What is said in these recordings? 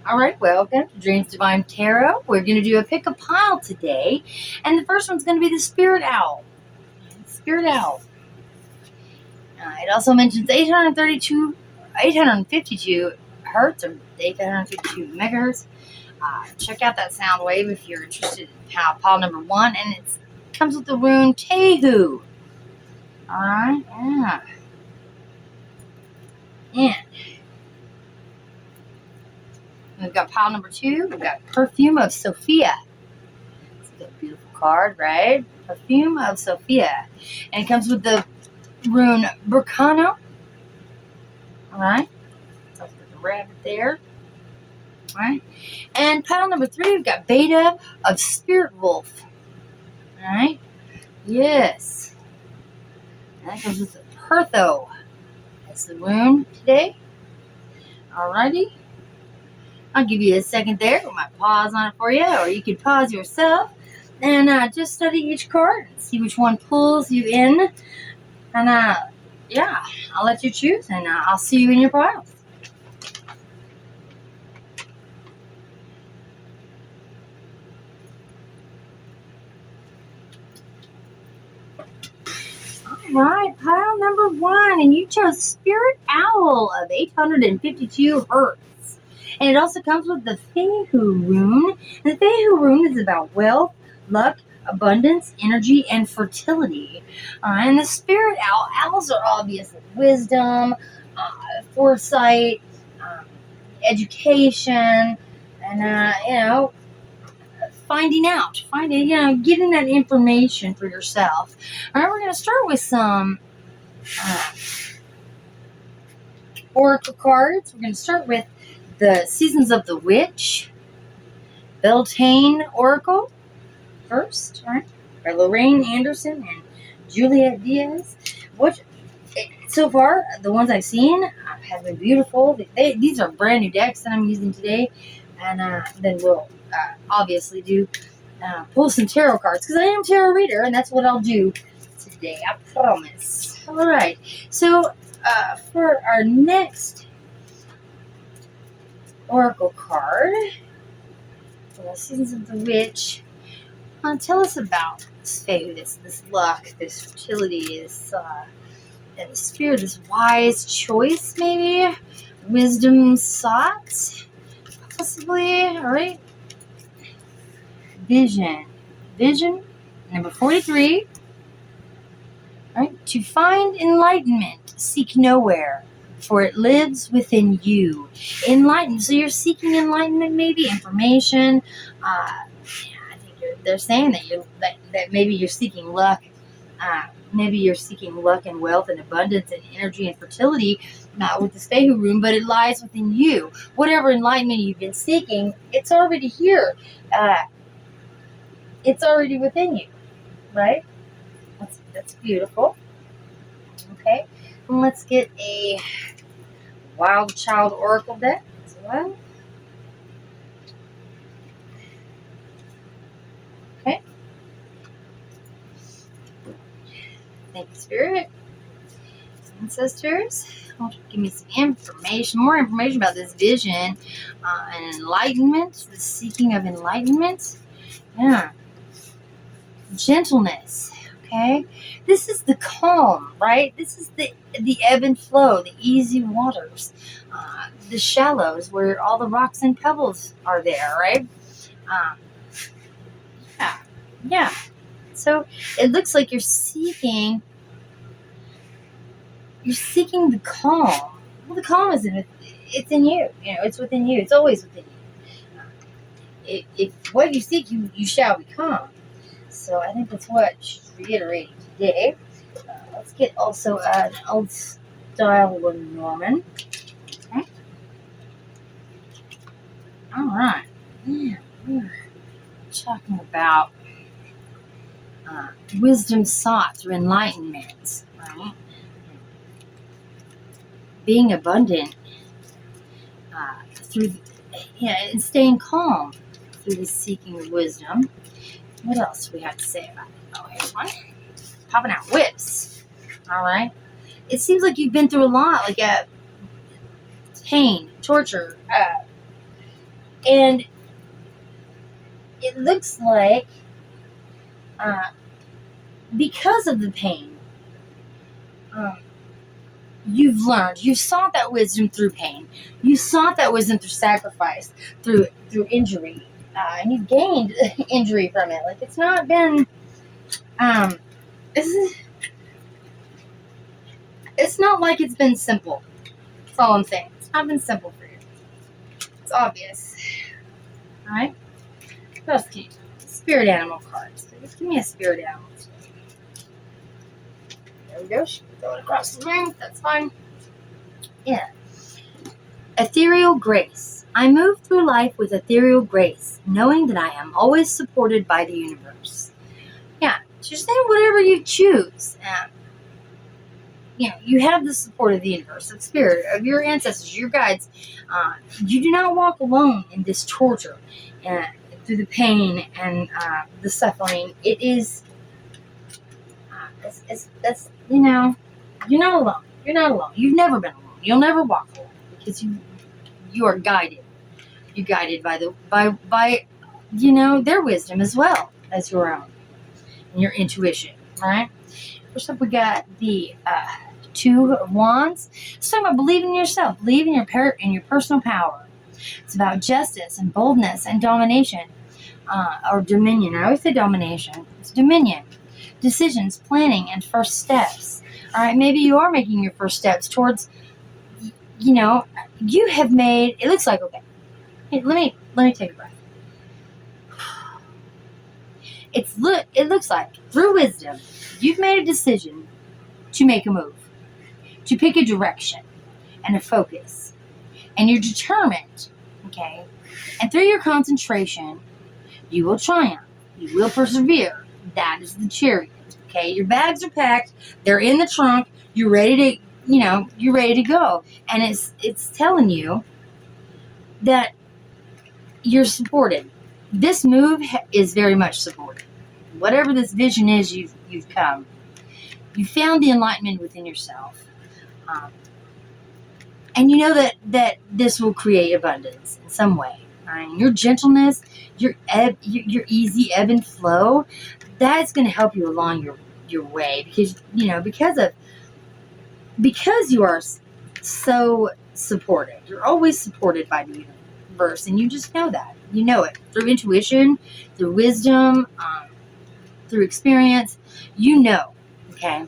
All right, welcome to Dreams Divine Tarot. We're going to do a pick a pile today, and the first one's going to be the Spirit Owl. Spirit Owl. It also mentions 852 hertz or 852 megahertz. Check out that sound wave if you're interested in pile number 1, and it comes with the rune Tehu. All right, and we've got pile number 2. We've got Perfume of Sophia. It's a beautiful card, right? Perfume of Sophia. And it comes with the rune Burkano. Alright. So I'll put the rabbit there. Alright. And pile number 3, we've got Beta of Spirit Wolf. Alright. Yes. And that comes with the Pertho. That's the rune today. Alrighty. I'll give you a second there. I might pause on it for you, or you can pause yourself and just study each card and see which one pulls you in. And yeah, I'll let you choose, and I'll see you in your piles. All right, pile number 1, and you chose Spirit Owl of 852 hertz. And it also comes with the Fehu rune. And the Fehu rune is about wealth, luck, abundance, energy, and fertility. And the Spirit Owl, owls are obviously wisdom, foresight, education, and finding, getting that information for yourself. All right, we're going to start with some oracle cards. We're going to start with the Seasons of the Witch, Beltane Oracle first, all right, by Lorraine Anderson and Juliet Diaz. So far, the ones I've seen have been beautiful. These are brand new decks that I'm using today, and then we'll obviously pull some tarot cards, because I am a tarot reader, and that's what I'll do today, I promise. All right, so for our next oracle card, Seasons of the Witch, tell us about this faith, this luck, this fertility, this spirit, this wise choice, maybe wisdom sought, possibly. All right, vision number 43. All right, to find enlightenment, seek nowhere, for it lives within you. Enlightened. So you're seeking enlightenment, maybe information. I think they're saying that maybe you're seeking luck. Maybe you're seeking luck and wealth and abundance and energy and fertility, not with the Fehu rune, but it lies within you. Whatever enlightenment you've been seeking, it's already here. It's already within you, right? That's beautiful. Okay, and let's get a Wild Child Oracle deck as well. Okay. Thank you, Spirit. Ancestors, give me some information, more information about this vision and enlightenment, the seeking of enlightenment. Yeah. Gentleness. Okay. This is the calm, right? This is the ebb and flow, the easy waters, the shallows where all the rocks and pebbles are there, right? Yeah. So it looks like you're seeking the calm. Well, the calm is it's in you. It's within you. It's always within you. If what you seek, you shall become. So I think that's what she's reiterating today. Let's get also an old style Lenormand. Okay. All right. Yeah, we're talking about wisdom sought through enlightenment, right? Being abundant and staying calm through the seeking of wisdom. What else do we have to say about it? Oh, here's one. Popping out whips. All right. It seems like you've been through a lot, like pain, torture, And it looks like because of the pain, you've learned, you sought that wisdom through pain, you sought that wisdom through sacrifice, through injury, and you've gained injury from it. Like, it's not been it's not like it's been simple. That's all I'm saying. It's not been simple for you. It's obvious. Alright? What else can you do? Spirit animal cards. Just give me a spirit animal. There we go. She can throw it across the room. That's fine. Yeah. Ethereal grace. I move through life with ethereal grace, knowing that I am always supported by the universe. Yeah. Just say whatever you choose. You have the support of the universe, of spirit, of your ancestors, your guides. You do not walk alone in this torture, through the pain and the suffering. It is, you're not alone. You're not alone. You've never been alone. You'll never walk alone because you are guided. You're guided by their wisdom as well as your own and your intuition. All right. First up, we got the Two of Wands. It's talking about believing in yourself, believing in your personal power. It's about justice and boldness and domination, or dominion. I always say domination. It's dominion. Decisions, planning, and first steps. All right, maybe you are making your first steps towards, you have made. It looks like, okay. Hey, let me take a breath. It looks like through wisdom, you've made a decision to make a move, to pick a direction and a focus, and you're determined, okay? And through your concentration, you will triumph. You will persevere. That is the Chariot, okay? Your bags are packed. They're in the trunk. You're ready to go. And it's telling you that you're supported. This move is very much supported. Whatever this vision is, you've come. You found the enlightenment within yourself. And you know that this will create abundance in some way. Right? Your gentleness, your easy ebb and flow, that's going to help you along your way because you are so supported. You're always supported by the universe, and you just know that. You know it through intuition, through wisdom, through experience. Okay?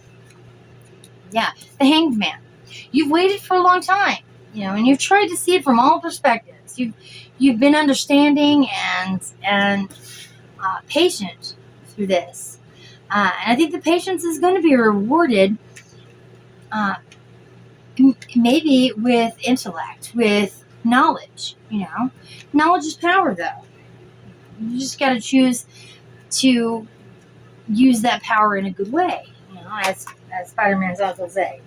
Yeah, the Hanged Man. You've waited for a long time, and you've tried to see it from all perspectives. You've been understanding and patient through this, and I think the patience is going to be rewarded. Maybe with intellect, with knowledge. Knowledge is power, though. You just got to choose to use that power in a good way. As Spider-Man's also say.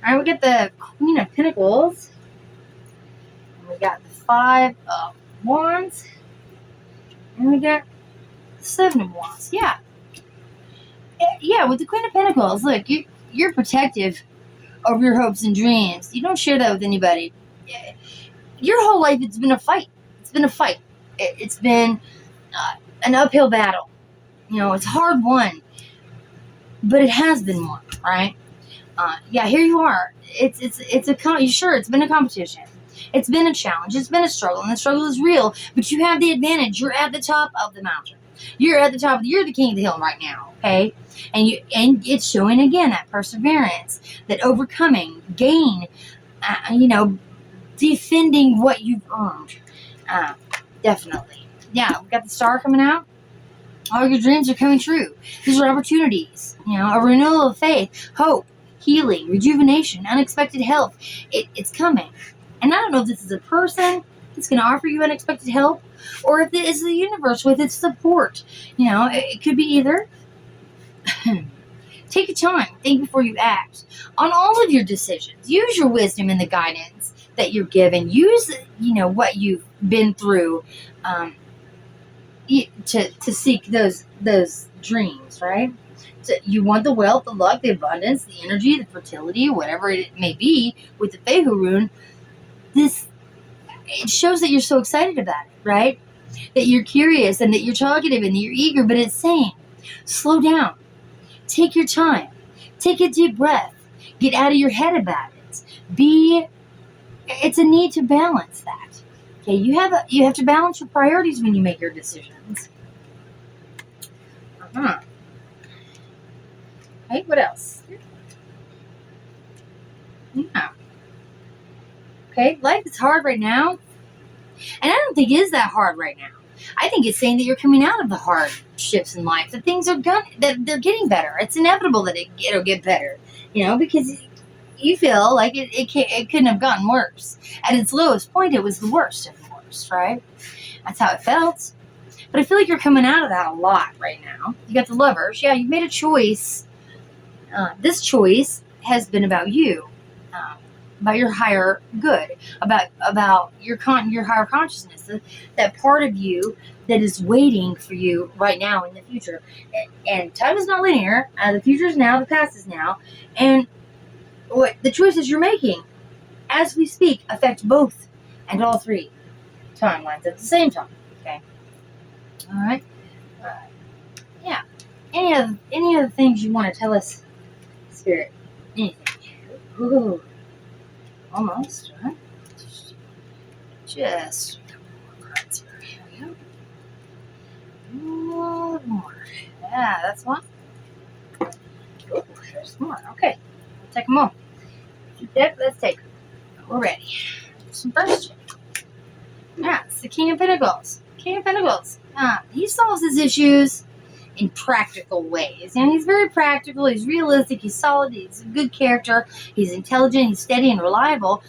All right, we got the Queen of Pentacles. And we got the Five of Wands. And we got the Seven of Wands. Yeah. Yeah, with the Queen of Pentacles, look, you're protective of your hopes and dreams. You don't share that with anybody. Your whole life, it's been a fight. It's been a fight. It's been an uphill battle. It's hard won. But it has been won, right? Here you are. It's been a competition. It's been a challenge. It's been a struggle, and the struggle is real. But you have the advantage. You're at the top of the mountain. You're the king of the hill right now, okay? And it's showing again that perseverance, that overcoming, gain, defending what you've earned. Definitely. Yeah, we got the Star coming out. All your dreams are coming true. These are opportunities. A renewal of faith, hope, healing, rejuvenation, unexpected help. It's coming. And I don't know if this is a person that's going to offer you unexpected help, or if it is the universe with its support. It could be either. Take your time. Think before you act. On all of your decisions, use your wisdom and the guidance that you're given. Use, what you've been through to seek those dreams, right? So you want the wealth, the luck, the abundance, the energy, the fertility, whatever it may be with the Fehu rune. it shows that you're so excited about it, right? That you're curious and that you're talkative and that you're eager, but it's saying, slow down, take your time, take a deep breath, get out of your head about it. It's a need to balance that. Okay, you have to balance your priorities when you make your decisions. Okay, what else? Yeah. Okay, life is hard right now. And I don't think it is that hard right now. I think it's saying that you're coming out of the hardships in life. That things are that they're getting better. It's inevitable that it'll get better. Because you feel like it couldn't have gotten worse. At its lowest point, it was the worst of the worst, right? That's how it felt. But I feel like you're coming out of that a lot right now. You got the Lovers. Yeah, you've made a choice. This choice has been about you. About your higher good, about your higher consciousness, that part of you that is waiting for you right now in the future. And time is not linear. The future is now, the past is now, and what the choices you're making as we speak affect both and all three timelines at the same time. Okay. All right. Yeah. Any other things you want to tell us, Spirit? Anything? Ooh. Almost, right? Just a couple more cards here. Here we go. One more. Yeah, that's one. Oh, there's more. Okay. We'll take them all. Yep, let's take them. We're ready. Some first. Yeah, it's the King of Pentacles. King of Pentacles. He solves his issues in practical ways. And he's very practical, he's realistic, he's solid, he's a good character, he's intelligent, he's steady and reliable,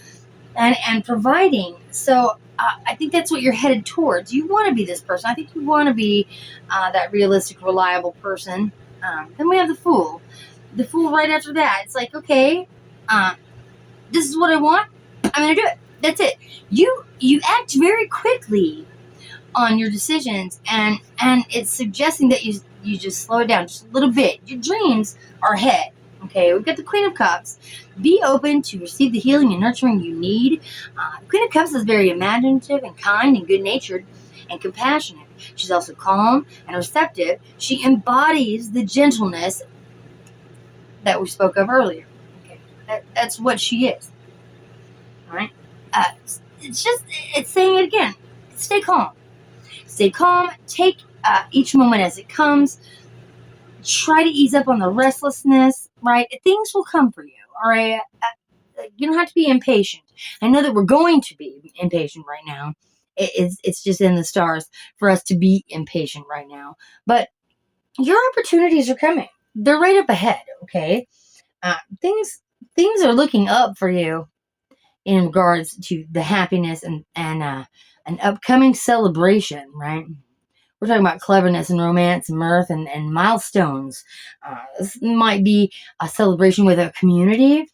and providing. So I think that's what you're headed towards. You want to be this person. I think you want to be that realistic, reliable person. Then we have the Fool. The Fool right after that. It's like, okay, this is what I want. I'm going to do it. That's it. You act very quickly on your decisions, and it's suggesting that you just slow it down just a little bit. Your dreams are ahead. Okay, we've got the Queen of Cups. Be open to receive the healing and nurturing you need. The Queen of Cups is very imaginative and kind and good-natured and compassionate. She's also calm and receptive. She embodies the gentleness that we spoke of earlier. Okay, that's what she is. All right. It's saying it again. Stay calm. Stay calm. Take each moment as it comes. Try to ease up on the restlessness, right? Things will come for you, all right? You don't have to be impatient. I know that we're going to be impatient right now. It's just in the stars for us to be impatient right now. But your opportunities are coming. They're right up ahead, okay? Things are looking up for you in regards to the happiness and an upcoming celebration, right? We're talking about cleverness and romance and mirth and milestones. This might be a celebration with a community,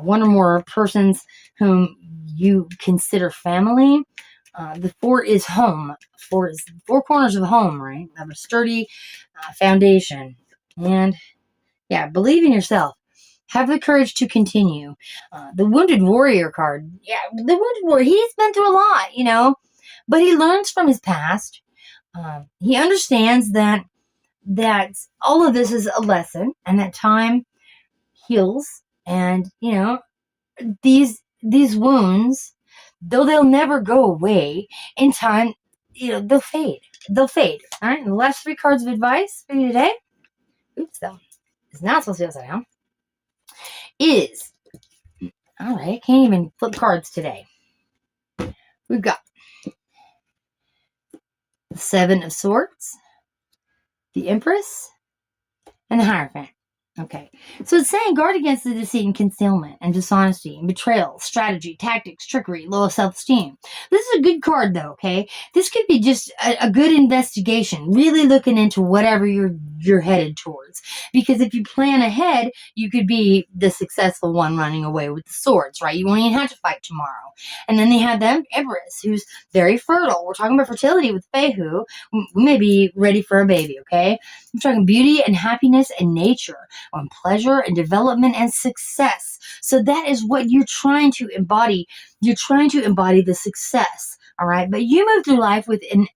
one or more persons whom you consider family. The Four is home. Four is four corners of home, right? Have a sturdy foundation. And yeah, believe in yourself. Have the courage to continue. The Wounded Warrior card. Yeah, the Wounded Warrior. He's been through a lot, but he learns from his past. He understands that all of this is a lesson, and that time heals. And these wounds, though they'll never go away, in time, they'll fade. They'll fade. All right. And the last three cards of advice for you today. Oops, that is not supposed to be upside down. Is all right. Can't even flip cards today. We've got the Seven of Swords, the Empress, and the Hierophant. Okay, so it's saying guard against the deceit and concealment and dishonesty and betrayal, strategy, tactics, trickery, low self-esteem. This is a good card, though, okay? This could be just a good investigation, really looking into whatever you're headed towards. Because if you plan ahead, you could be the successful one running away with the swords, right? You won't even have to fight tomorrow. And then they have the Empress, who's very fertile. We're talking about fertility with Fehu. We may be ready for a baby, okay? I'm talking beauty and happiness and nature. on pleasure and development and success. So that is what you're trying to embody. You're trying to embody the success. All right. But you move through life with an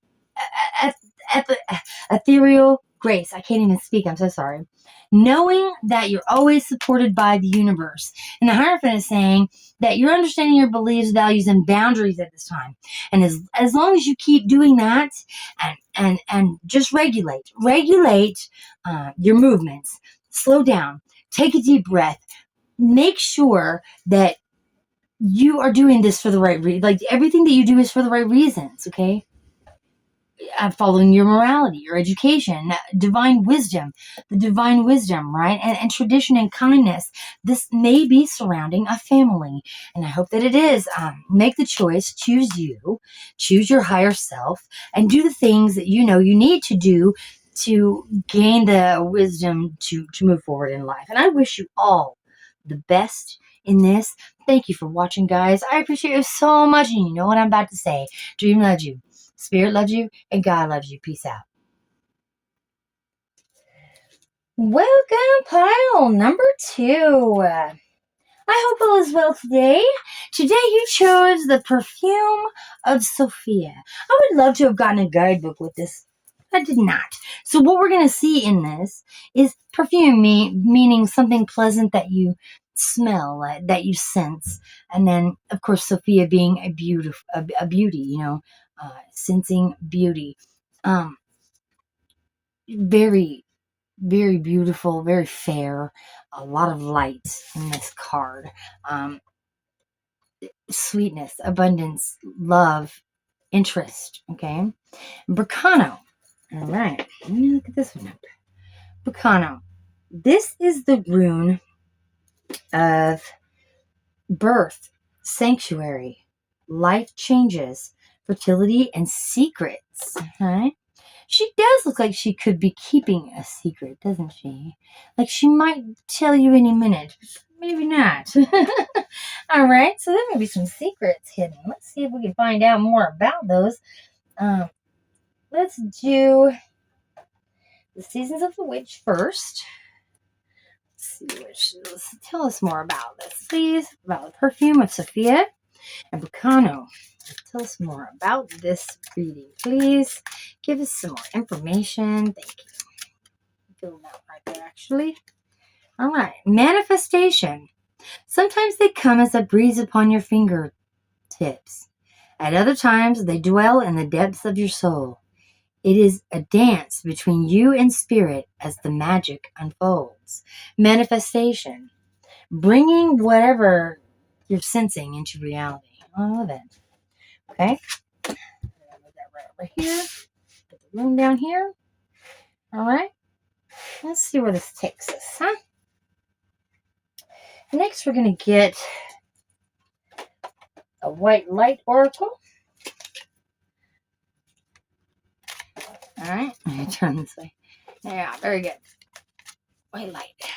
ethereal grace. I can't even speak. I'm so sorry. Knowing that you're always supported by the universe. And the Hierophant is saying that you're understanding your beliefs, values, and boundaries at this time. And as long as you keep doing that and just regulate your movements, slow down, take a deep breath, make sure that you are doing this for the right reason. Like everything that you do is for the right reasons, okay? Following your morality, your education, divine wisdom, the divine wisdom, right? And tradition and kindness. This may be surrounding a family. And I hope that it is. Make the choice, choose you, choose your higher self, and do the things that you know you need to do to gain the wisdom to move forward in life. And I wish you all the best in this. Thank you for watching, guys. I appreciate you so much. And you know what I'm about to say. Dream loves you. Spirit loves you, and God loves you. Peace out. Welcome, pile number 2. I hope all is well today. Today you chose the perfume of Sophia. I would love to have gotten a guidebook with this. I did not. So what we're going to see in this is perfume, meaning something pleasant that you smell, that you sense. And then, of course, Sophia being a beauty, you know, sensing beauty. Very, very beautiful, very fair. A lot of light in this card. Sweetness, abundance, love, interest. Okay. Bracano. All right. Let me look at this one up. Bracano. This is the rune of birth, sanctuary, life changes, fertility, and secrets. Okay. She does look like she could be keeping a secret, doesn't she? Like she might tell you any minute. Maybe not. All right, so there may be some secrets hidden. Let's see if we can find out more about those. Let's do the Seasons of the Witch first. Let's tell us more about this, please. About the perfume of Sophia and Bracano. Tell us more about this reading, please. Give us some more information. Thank you. Fill that right there, actually. All right. Manifestation. Sometimes they come as a breeze upon your fingertips. At other times, they dwell in the depths of your soul. It is a dance between you and spirit as the magic unfolds. Manifestation. Bringing whatever you're sensing into reality. I love it. Okay. Put that right over here. Put the room down here. All right. Let's see where this takes us, huh? Next, we're going to get a white light oracle. All right. Let me turn this way. Yeah, very good. White light.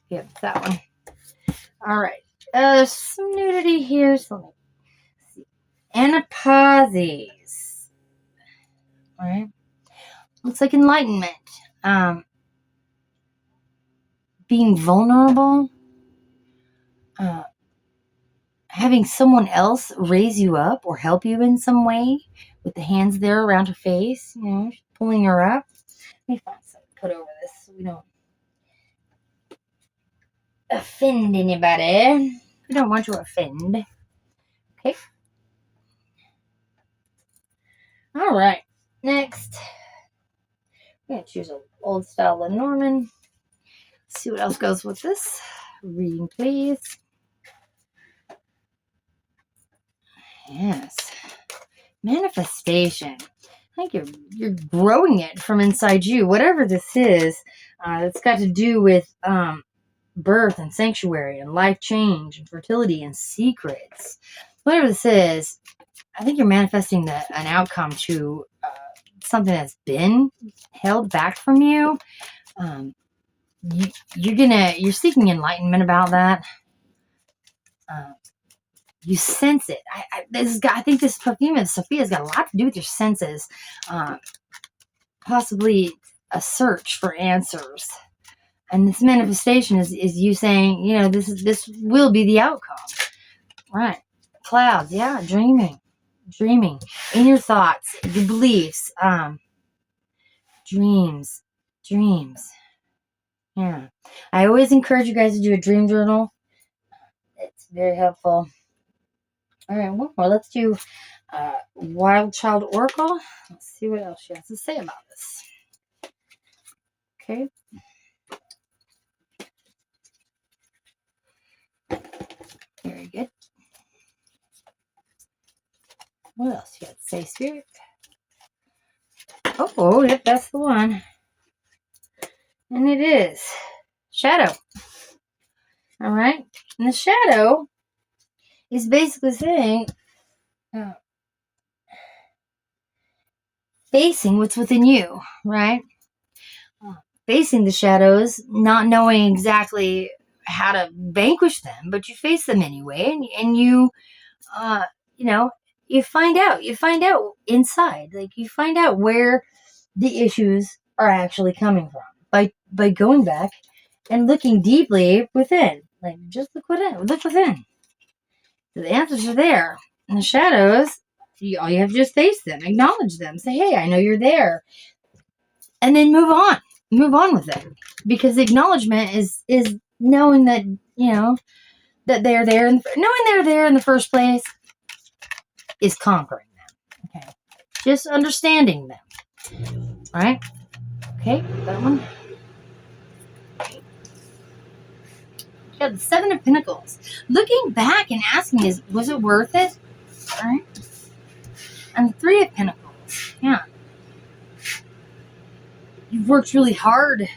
Yep, that one. All right. There's some nudity here. So let me see. Anapazes. All right. Looks like enlightenment. Being vulnerable. Having someone else raise you up or help you in some way with the hands there around her face, you know, pulling her up. Let me find something to put over this so we don't offend anybody. We don't want to offend. Okay. All right. Next, I'm going to choose an old style Lenormand. See what else goes with this. Reading, please. Yes. Manifestation. I think you're growing it from inside you. Whatever this is, it's got to do with birth and sanctuary and life change and fertility and secrets. Whatever this is, I think you're manifesting an outcome to something that's been held back from you. You're seeking enlightenment about that. You sense it. I think this perfume of Sophia's got a lot to do with your senses. Possibly a search for answers. And this manifestation is you saying, this will be the outcome. Right. Clouds, yeah, dreaming in your thoughts, your beliefs, dreams. Yeah. I always encourage you guys to do a dream journal. It's very helpful. All right, one more. Let's do Wild Child Oracle. Let's see what else she has to say about this. Okay. Very good. What else you got to say, Spirit? Oh, yep, that's the one. And it is Shadow. All right. And the shadow is basically saying, facing what's within you, right? Facing the shadows, not knowing exactly how to vanquish them, but you face them anyway, and you find out inside, like you find out where the issues are actually coming from by going back and looking deeply within. Like, just look within. The answers are there. And the shadows, all you have to do is face them, acknowledge them, say, hey, I know you're there. And then move on with it. Because the acknowledgement is knowing that, that they're there, and knowing they're there in the first place is conquering them. Okay. Just understanding them. All right. Okay, that one. Yeah, the Seven of Pentacles. Looking back and asking, was it worth it? All right. And the Three of Pentacles. Yeah. You've worked really hard.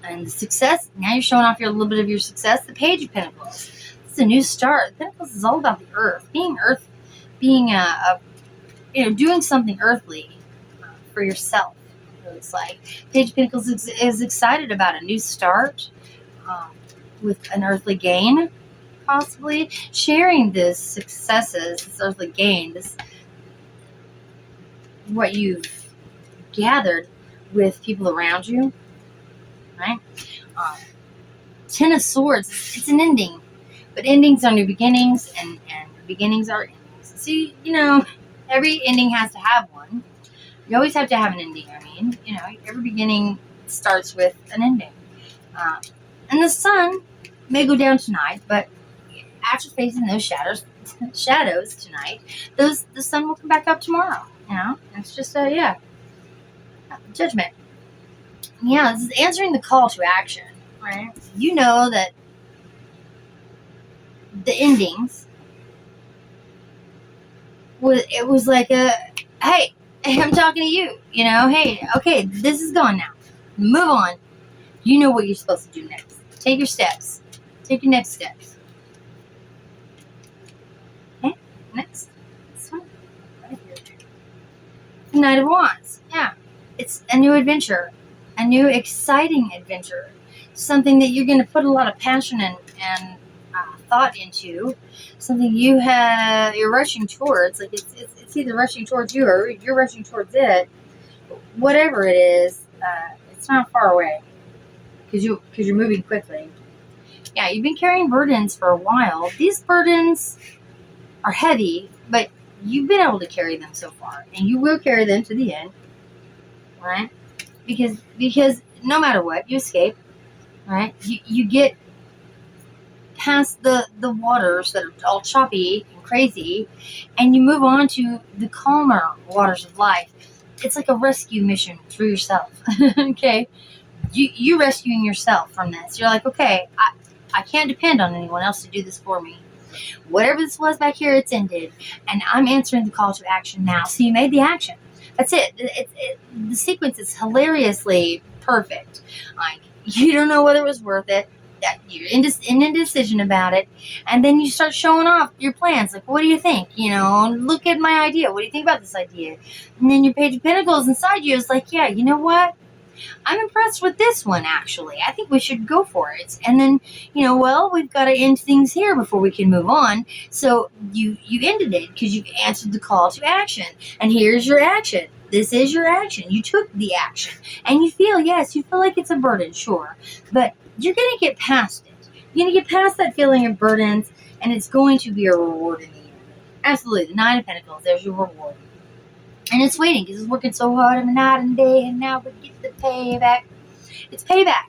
And the success, now you're showing off a little bit of your success. The Page of Pentacles. It's a new start. The Pentacles is all about the earth. Being doing something earthly for yourself. It looks like. Page of Pentacles is excited about a new start with an earthly gain. Possibly sharing this successes, this earthly gain, what you've gathered with people around you, right? Ten of Swords, it's an ending, but endings are new beginnings, and beginnings are endings. See, every ending has to have one. You always have to have an ending. Every beginning starts with an ending. And the sun may go down tonight, but after facing those shadows tonight, the sun will come back up tomorrow. It's just judgment. Yeah, this is answering the call to action, right? You know that the endings was like hey, I'm talking to you. Hey, okay, this is gone now. Move on. You know what you're supposed to do next. Take your steps. Take your next steps. Okay, next. This one. Right here. The Knight of Wands. Yeah. It's a new adventure. A new exciting adventure. Something that you're going to put a lot of passion and thought into. Something you're rushing towards. Like it's either rushing towards you or you're rushing towards it. Whatever it is, it's not far away. Because you're moving quickly. Yeah, you've been carrying burdens for a while. These burdens are heavy, but you've been able to carry them so far, and you will carry them to the end, right? Because no matter what, you escape, right? You get past the waters that are all choppy and crazy, and you move on to the calmer waters of life. It's like a rescue mission for yourself, okay? You rescuing yourself from this. You're like, okay, I can't depend on anyone else to do this for me. Whatever this was back here, it's ended. And I'm answering the call to action now. So you made the action. That's it. The sequence is hilariously perfect. Like, you don't know whether it was worth it. You're in indecision about it. And then you start showing off your plans. Like, what do you think? Look at my idea. What do you think about this idea? And then your Page of Pentacles inside you is like, yeah, you know what? I'm impressed with this one, actually. I think we should go for it. And then, we've got to end things here before we can move on. So you ended it because you answered the call to action. And here's your action. This is your action. You took the action. And you feel like it's a burden, sure. But you're going to get past it. You're going to get past that feeling of burdens, and it's going to be a reward in the end. Absolutely. The Nine of Pentacles, there's your reward. And it's waiting because it's working so hard night and day, and now we get the payback. It's payback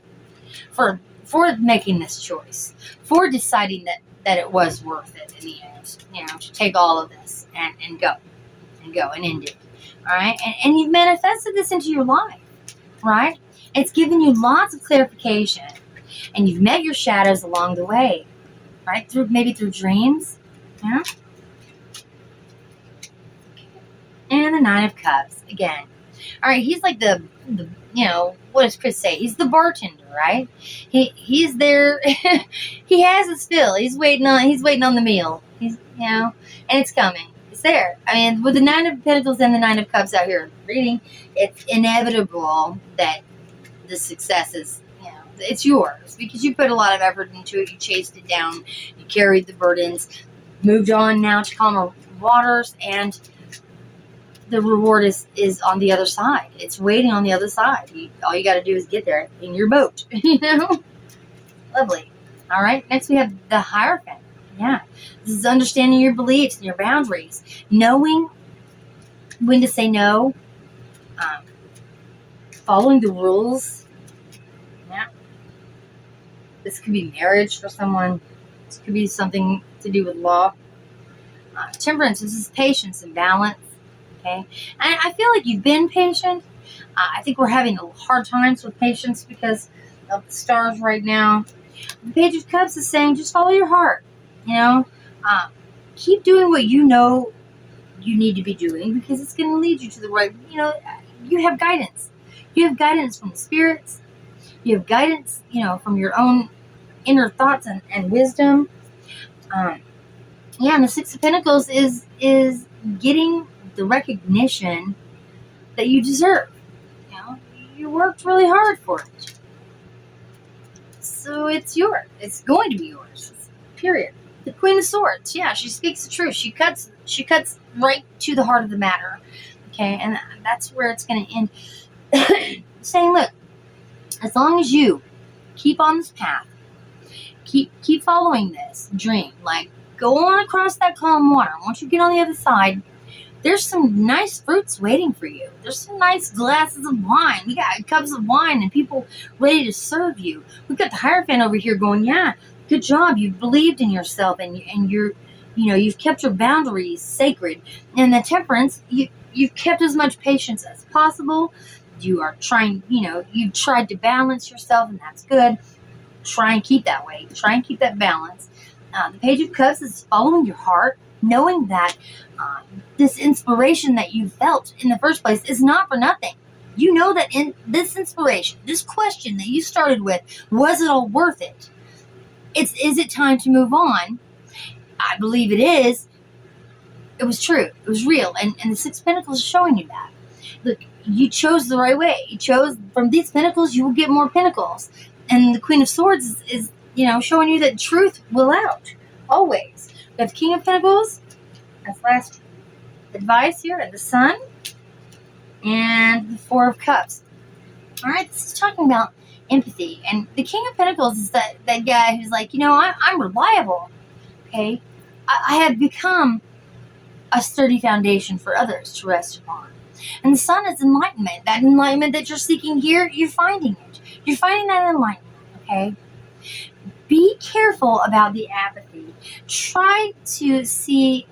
for making this choice, for deciding that it was worth it in the end, to take all of this and go and end it. All right. And you've manifested this into your life, right? It's given you lots of clarification, and you've met your shadows along the way, right? Maybe through dreams. Yeah. And the Nine of Cups again. All right. He's like the what does Chris say? He's the bartender, right? He's there. He has his fill. He's waiting on the meal. And it's coming. It's there. I mean, with the Nine of Pentacles and the Nine of Cups out here reading, it's inevitable that the success is, it's yours because you put a lot of effort into it. You chased it down. You carried the burdens, moved on now to calmer waters, and the reward is on the other side. It's waiting on the other side. All you got to do is get there in your boat. Lovely. All right. Next we have the Hierophant. Yeah. This is understanding your beliefs and your boundaries. Knowing when to say no. Following the rules. Yeah. This could be marriage for someone. This could be something to do with law. Temperance. This is patience and balance. Okay. And I feel like you've been patient. I think we're having hard times with patience because of the stars right now. The Page of Cups is saying just follow your heart. Keep doing what you know you need to be doing because it's going to lead you to the right. You have guidance. You have guidance from the spirits. You have guidance, from your own inner thoughts and wisdom. And the Six of Pentacles is getting the recognition that you deserve. You worked really hard for it. So it's yours. It's going to be yours. Period. The Queen of Swords. Yeah, she speaks the truth. She cuts right to the heart of the matter. Okay, and that's where it's going to end. Saying, look, as long as you keep on this path, keep following this dream, like go on across that calm water. Once you get on the other side, there's some nice fruits waiting for you. There's some nice glasses of wine. We got cups of wine and people ready to serve you. We've got the Hierophant over here going, yeah, good job. You've believed in yourself and you've kept your boundaries sacred. And the Temperance, you've kept as much patience as possible. You are trying, you've tried to balance yourself, and that's good. Try and keep that way. Try and keep that balance. The Page of Cups is following your heart, knowing that this inspiration that you felt in the first place is not for nothing. You know that in this inspiration, this question that you started with, was it all worth it? Is it time to move on? I believe it is. It was true. It was real. And the Six of Pentacles is showing you that. Look, you chose the right way. You chose from these pentacles, you will get more pentacles. And the Queen of Swords is showing you that truth will out. Always. We have the King of Pentacles. That's last advice here. And the Sun. And the Four of Cups. Alright, this is talking about empathy. And the King of Pentacles is that guy who's like, I'm reliable. Okay? I have become a sturdy foundation for others to rest upon. And the Sun is enlightenment. That enlightenment that you're seeking here, you're finding it. You're finding that enlightenment, okay? Be careful about the apathy. Try to see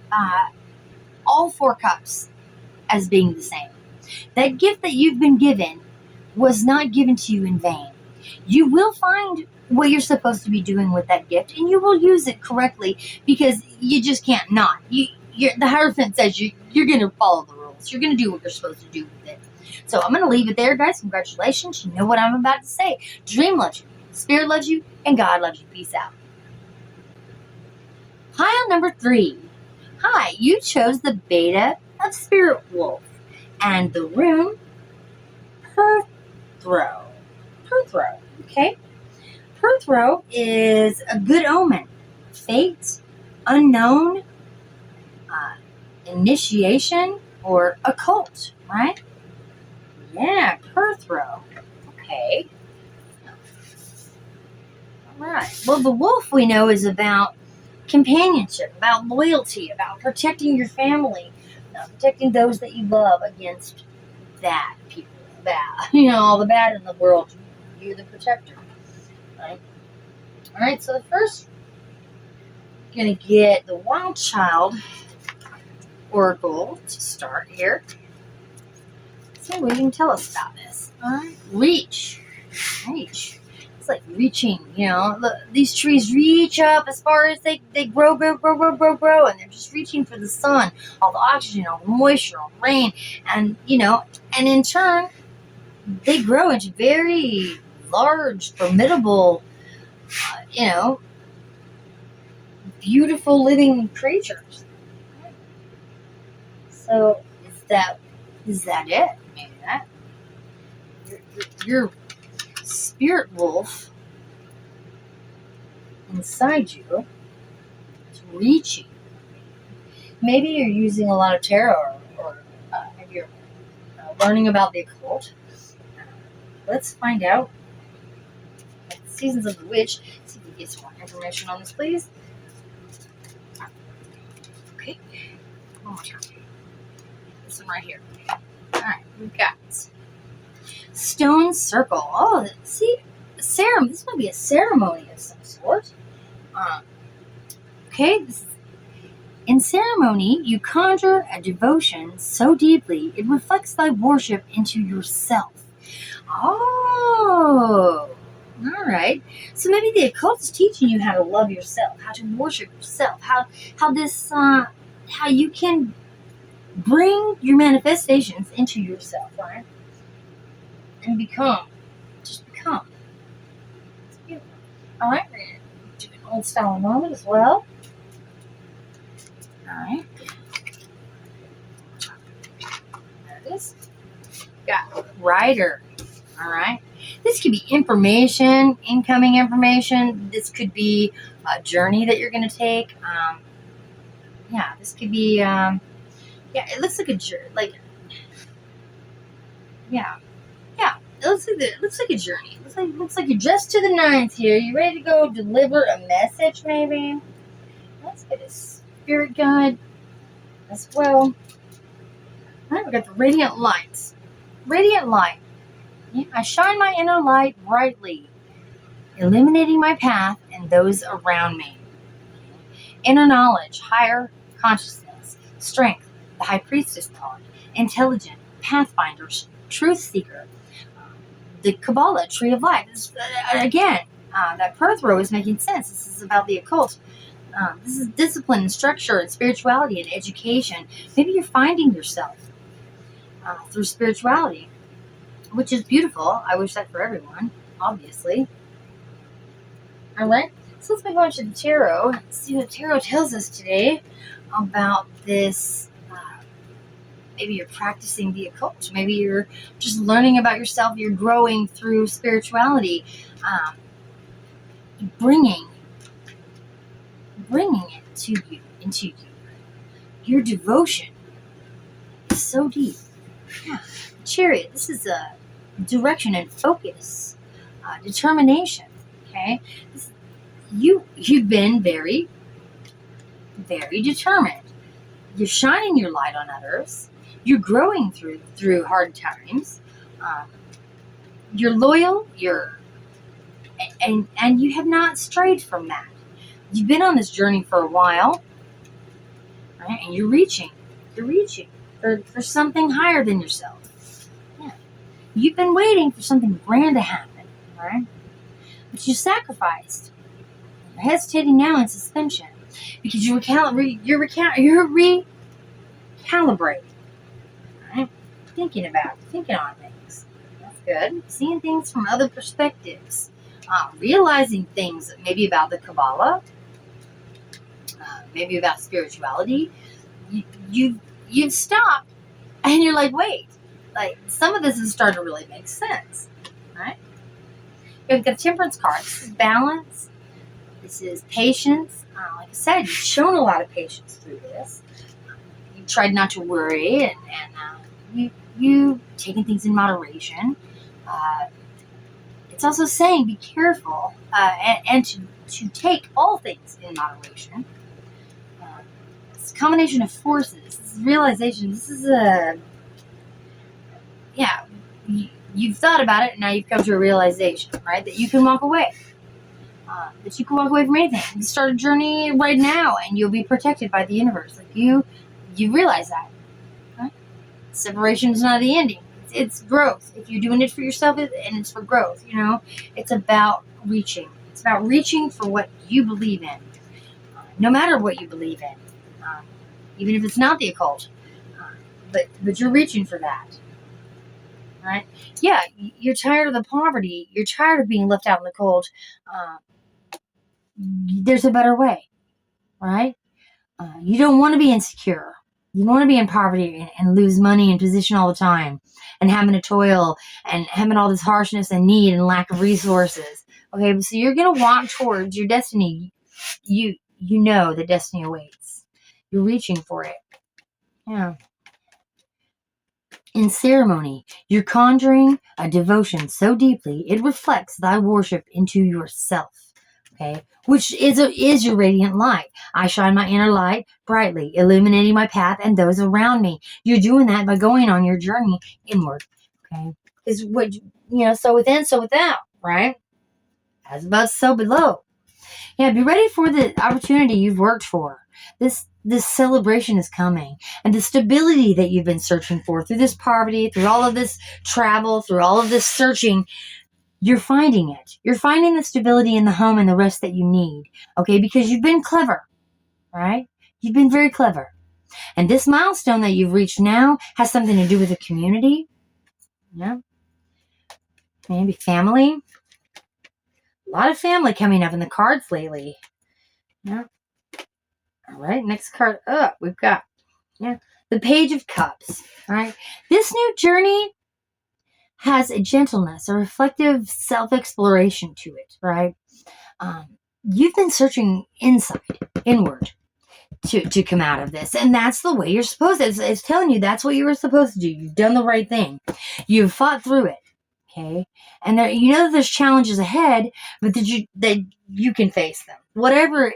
all four cups as being the same. That gift that you've been given was not given to you in vain. You will find what you're supposed to be doing with that gift, and you will use it correctly because you just can't not. The Hierophant says you're going to follow the rules. You're going to do what you're supposed to do with it. So I'm going to leave it there, guys. Congratulations. You know what I'm about to say. Dream loves you, Spirit loves you, and God loves you. Peace out. Pile number 3. Hi, you chose the Beta of Spirit Wolf and the rune Perthro. Okay? Perthro is a good omen. Fate, unknown, initiation, or occult, right? Yeah, Perthro. Okay. All right. Well, the wolf we know is about companionship, about loyalty, about protecting your family, protecting those that you love against bad people, bad, all the bad in the world. You're the protector, right? All right. So the first, gonna get the Wild Child Oracle to start here. See what you can tell us about this. All right. Reach. It's like reaching, these trees reach up as far as they grow, and they're just reaching for the sun, all the oxygen, all the moisture, all the rain, and, and in turn, they grow into very large, formidable, beautiful living creatures. So, is that it? Maybe that. Your spirit wolf inside you is reaching. Maybe you're using a lot of tarot, or maybe you're learning about the occult. Let's find out. Seasons of the Witch. See if we can get some more information on this, please. Okay. One more time. This one right here. Alright, we've got Stone Circle. Oh, see, ceremony. This might be a ceremony of some sort. Okay, in ceremony, you conjure a devotion so deeply it reflects thy worship into yourself. Oh, all right. So maybe the occult is teaching you how to love yourself, how to worship yourself, how you can bring your manifestations into yourself, right? And become. Just become. It's beautiful. All right, we're going to do an old style moment as well. All right. There it is. Got Rider. All right. This could be information, incoming information. This could be a journey that you're going to take. This could be. It looks like a journey. It looks like a journey. It looks like you're dressed to the nines here. You ready to go deliver a message, maybe? Let's get a spirit guide as well. All right, we got the radiant lights. Radiant light. Yeah, I shine my inner light brightly, illuminating my path and those around me. Inner knowledge, higher consciousness, strength, the high priestess card, intelligent, pathfinders, truth seeker, the Kabbalah, tree of life. That Perthro is making sense. This is about the occult. This is discipline and structure and spirituality and education. Maybe you're finding yourself through spirituality, which is beautiful. I wish that for everyone, obviously. All right, so let's move on to the tarot and see what tarot tells us today about this. Maybe you're practicing the occult. Maybe you're just learning about yourself. You're growing through spirituality, bringing it to you, into you. Your devotion is so deep. Yeah, Chariot. This is a direction and focus, determination. Okay, you've been very, very determined. You're shining your light on others. You're growing through hard times. You're loyal. And you have not strayed from that. You've been on this journey for a while, right? And you're reaching for something higher than yourself. Yeah. You've been waiting for something grand to happen, right? But you sacrificed. You're hesitating now in suspension because you're recalibrating. Right? Thinking on things. That's good. Seeing things from other perspectives. Realizing things maybe about the Kabbalah, maybe about spirituality. You've stopped and you're like, wait, some of this is starting to really make sense, right? You've got a Temperance card. This is balance. This is patience. Like I said, you've shown a lot of patience through this. You tried not to worry and you taking things in moderation. It's also saying be careful and to take all things in moderation. It's a combination of forces. This is realization. This is you've thought about it, and now you've come to a realization, right? That you can walk away. That you can walk away from anything. You start a journey right now, and you'll be protected by the universe. Like you realize that. Right? Separation is not the ending. It's growth. If you're doing it for yourself, and it's for growth, it's about reaching. It's about reaching for what you believe in, no matter what you believe in, even if it's not the occult. But you're reaching for that. Right? Yeah, you're tired of the poverty. You're tired of being left out in the cold. There's a better way, right? You don't want to be insecure. You don't want to be in poverty and lose money and position all the time and having to toil and having all this harshness and need and lack of resources. Okay, so you're going to walk towards your destiny. You know that destiny awaits. You're reaching for it. Yeah. In ceremony, you're conjuring a devotion so deeply it reflects thy worship into yourself. Okay, which is your radiant light. I shine my inner light brightly, illuminating my path and those around me. You're doing that by going on your journey inward. Okay, is what so within, so without. Right, as above, so below. Yeah, be ready for the opportunity you've worked for. This celebration is coming, and the stability that you've been searching for through this poverty, through all of this travel, through all of this searching. You're finding it. You're finding the stability in the home and the rest that you need, okay? Because you've been clever, right? You've been very clever. And this milestone that you've reached now has something to do with the community, maybe family. A lot of family coming up in the cards lately. Yeah. All right, next card up. We've got, the Page of Cups, all right? This new journey has a gentleness, a reflective self-exploration to it, right? You've been searching inward to come out of this, and that's the way you're supposed to. It's telling you that's what you were supposed to do. You've done the right thing. You've fought through it, okay? And that there's challenges ahead, but that you can face them. Whatever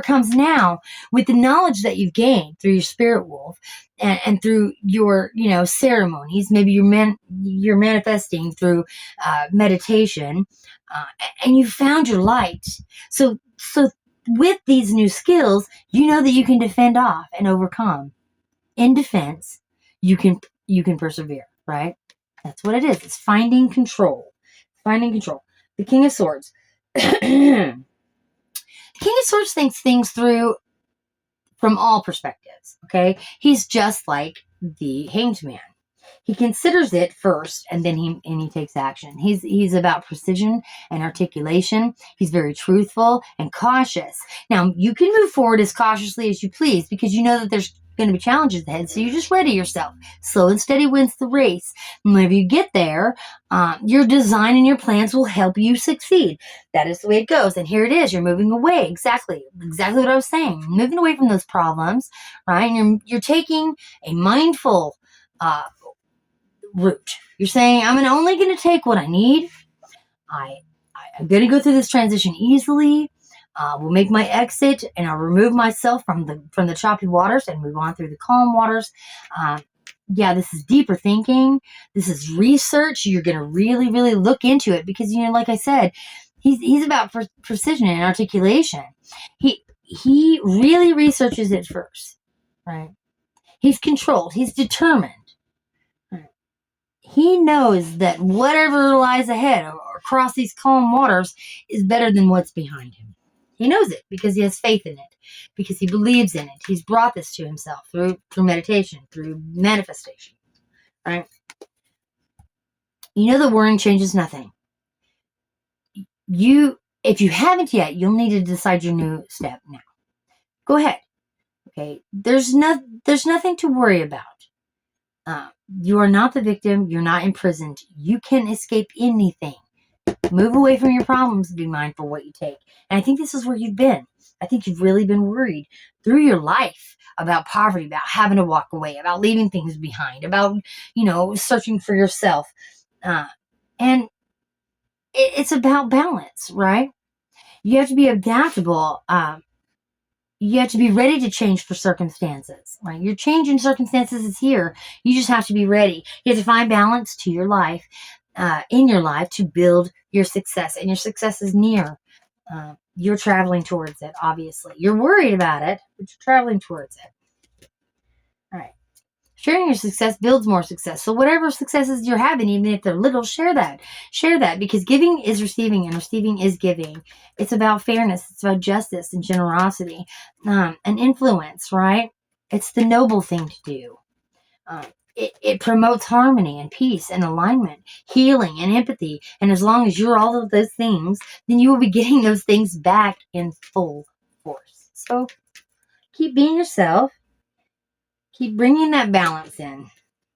comes now, with the knowledge that you've gained through your spirit wolf and through your ceremonies, maybe you're manifesting through meditation, and you found your light. So with these new skills, you know that you can defend off and overcome. In defense, you can persevere, right? That's what it is. It's finding control. The King of Swords. The King of Swords thinks things through from all perspectives, okay? He's just like the Hanged Man. He considers it first, and then he takes action. He's about precision and articulation. He's very truthful and cautious. Now, you can move forward as cautiously as you please because you know that there's going to be challenges ahead, so you just ready yourself. Slow and steady wins the race. And whenever you get there, your design and your plans will help you succeed. That is the way it goes. And here it is. You're moving away. Exactly what I was saying. Moving away from those problems, right? And you're taking a mindful route. You're saying, I'm only going to take what I need. I'm going to go through this transition easily. We'll make my exit, and I'll remove myself from the choppy waters and move on through the calm waters. This is deeper thinking. This is research. You're going to really, really look into it because, like I said, he's about precision and articulation. He really researches it first, right? He's controlled. He's determined. He knows that whatever lies ahead or across these calm waters is better than what's behind him. He knows it because he has faith in it, because he believes in it. He's brought this to himself through meditation, through manifestation, right? You know that worrying changes nothing. If you haven't yet, you'll need to decide your new step now. Go ahead. Okay, there's nothing to worry about. You are not the victim. You're not imprisoned. You can escape anything. Move away from your problems and be mindful of what you take. And I think this is where you've been. I think you've really been worried through your life about poverty, about having to walk away, about leaving things behind, about, searching for yourself. And it's about balance, right? You have to be adaptable. You have to be ready to change for circumstances, right? Your changing circumstances is here. You just have to be ready. You have to find balance to your life, in your life, to build your success. And your success is near. You're traveling towards it, obviously. You're worried about it, but you're traveling towards it. All right. Sharing your success builds more success. So whatever successes you're having, even if they're little, share that. Share that, because giving is receiving and receiving is giving. It's about fairness. It's about justice and generosity, and influence, right? It's the noble thing to do. It promotes harmony and peace and alignment, healing and empathy. And as long as you're all of those things, then you will be getting those things back in full force. So keep being yourself. Keep bringing that balance in.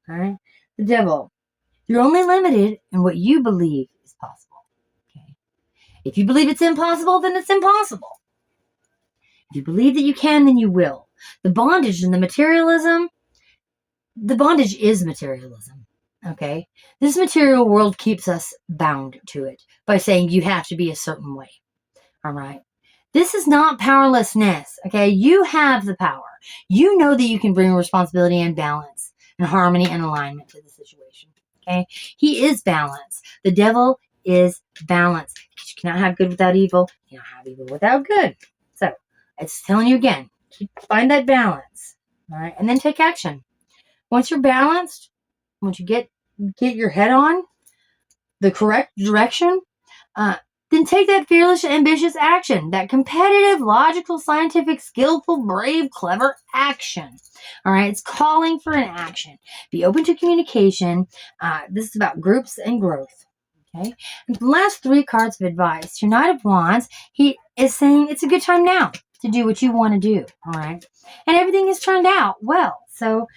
All right. The devil. You're only limited in what you believe is possible. Okay. If you believe it's impossible, then it's impossible. If you believe that you can, then you will. The bondage and the materialism, the bondage is materialism. Okay. This material world keeps us bound to it by saying you have to be a certain way. All right. This is not powerlessness. Okay. You have the power. You know that you can bring responsibility and balance and harmony and alignment to the situation. Okay. He is balance. The devil is balance. You cannot have good without evil. You cannot have evil without good. So it's telling you again, find that balance. All right. And then take action. Once you're balanced, once you get your head on the correct direction, then take that fearless, ambitious action, that competitive, logical, scientific, skillful, brave, clever action. All right, it's calling for an action. Be open to communication. This is about groups and growth. Okay, and the last 3 cards of advice. Your Knight of Wands, he is saying it's a good time now to do what you want to do. All right, and everything has turned out well. So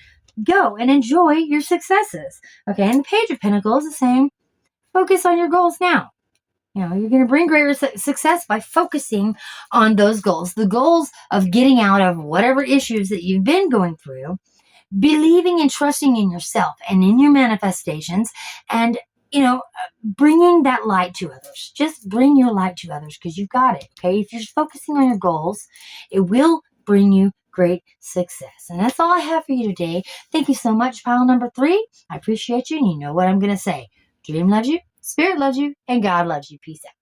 go and enjoy your successes. Okay, and the Page of Pentacles is saying focus on your goals now. You're going to bring greater success by focusing on those goals. The goals of getting out of whatever issues that you've been going through, believing and trusting in yourself and in your manifestations, and, bringing that light to others. Just bring your light to others because you've got it, okay? If you're focusing on your goals, it will bring you great success. And that's all I have for you today. Thank you so much, pile number 3. I appreciate you, and you know what I'm going to say. Dream loves you. Spirit loves you, and God loves you. Peace out.